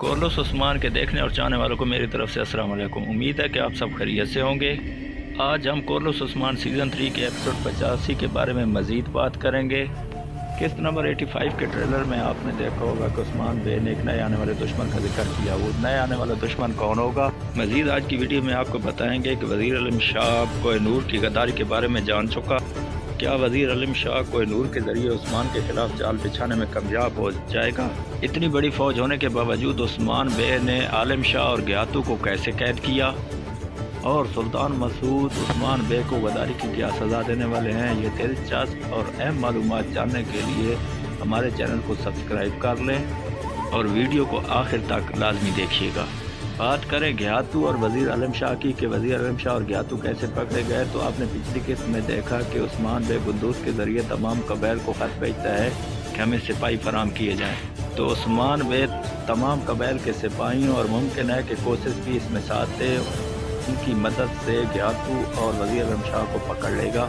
کورلس عثمان کے دیکھنے اور چاہنے والوں کو میری طرف سے السلام علیکم۔ امید ہے کہ آپ سب خیریت سے ہوں گے۔ آج ہم کورلس عثمان سیزن 3 کے ایپیسوڈ 85 کے بارے میں مزید بات کریں گے۔ قسط نمبر 85 کے ٹریلر میں آپ نے دیکھا ہوگا کہ عثمان بے نے ایک نئے آنے والے دشمن کا ذکر کیا۔ وہ نئے آنے والا دشمن کون ہوگا؟ مزید آج کی ویڈیو میں آپ کو بتائیں گے کہ وزیر علم شاہ کوہ نور کی غداری کے بارے میں جان چکا۔ کیا وزیر علم شاہ کوہ نور کے ذریعے عثمان کے خلاف جال بچھانے میں کامیاب ہو جائے گا؟ اتنی بڑی فوج ہونے کے باوجود عثمان بے نے عالم شاہ اور گیاتو کو کیسے قید کیا؟ اور سلطان مسعود عثمان بے کو غداری کی کیا سزا دینے والے ہیں؟ یہ دلچسپ اور اہم معلومات جاننے کے لیے ہمارے چینل کو سبسکرائب کر لیں اور ویڈیو کو آخر تک لازمی دیکھیے گا۔ بات کریں گیاتو اور وزیر علم شاہ کی کہ وزیر علم شاہ اور گیاتو کیسے پکڑے گئے، تو آپ نے پچھلی قسط میں دیکھا کہ عثمان بے بندوق کے ذریعے تمام قبائل کو خط بھیجتا ہے کہ ہمیں سپاہی فراہم کیے جائیں۔ تو عثمان بے تمام قبائل کے سپاہیوں اور ممکن ہے کہ کوشش بھی اس میں ساتھ تھے، ان کی مدد سے گیاتو اور وزیر علم شاہ کو پکڑ لے گا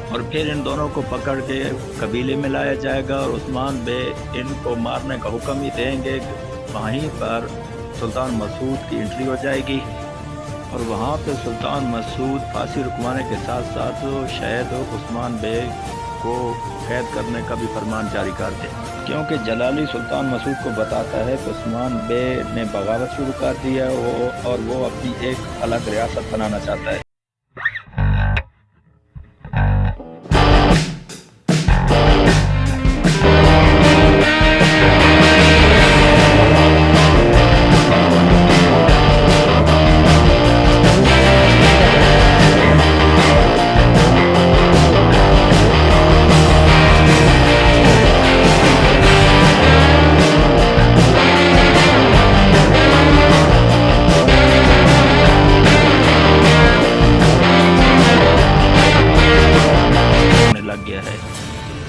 اور پھر ان دونوں کو پکڑ کے قبیلے میں لایا جائے گا اور عثمان بے ان کو مارنے کا حکم ہی دیں گے۔ وہیں پر سلطان مسعود کی انٹری ہو جائے گی اور وہاں پہ سلطان مسعود پھانسی رکوانے کے ساتھ ساتھ شہید عثمان بے کو قید کرنے کا بھی فرمان جاری کر دے، کیونکہ جلالی سلطان مسعود کو بتاتا ہے کہ عثمان بے نے بغاوت شروع کر دی ہے اور وہ اپنی ایک الگ ریاست بنانا چاہتا ہے۔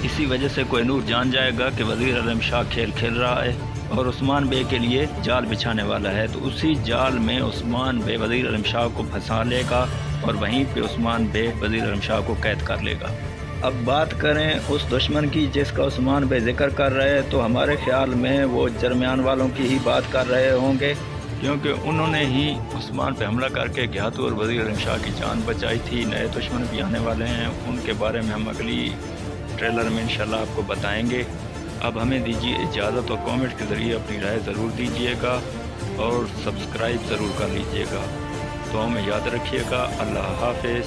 اسی وجہ سے کوہ نور جان جائے گا کہ وزیر علم شاہ کھیل کھیل رہا ہے اور عثمان بے کے لیے جال بچھانے والا ہے، تو اسی جال میں عثمان بے وزیر علم شاہ کو پھنسا لے گا اور وہیں پہ عثمان بے وزیر علم شاہ کو قید کر لے گا۔ اب بات کریں اس دشمن کی جس کا عثمان بے ذکر کر رہے ہیں، تو ہمارے خیال میں وہ درمیان والوں کی ہی بات کر رہے ہوں گے، کیونکہ انہوں نے ہی عثمان پہ حملہ کر کے گیاتو اور وزیر علم شاہ کی جان بچائی تھی۔ نئے دشمن بھی آنے والے ہیں، ان کے بارے میں ہم اگلی ٹریلر میں انشاءاللہ آپ کو بتائیں گے۔ اب ہمیں دیجیے اجازت اور کامنٹ کے ذریعے اپنی رائے ضرور دیجیے گا اور سبسکرائب ضرور کر لیجیے گا۔ تو ہمیں یاد رکھیے گا۔ اللہ حافظ۔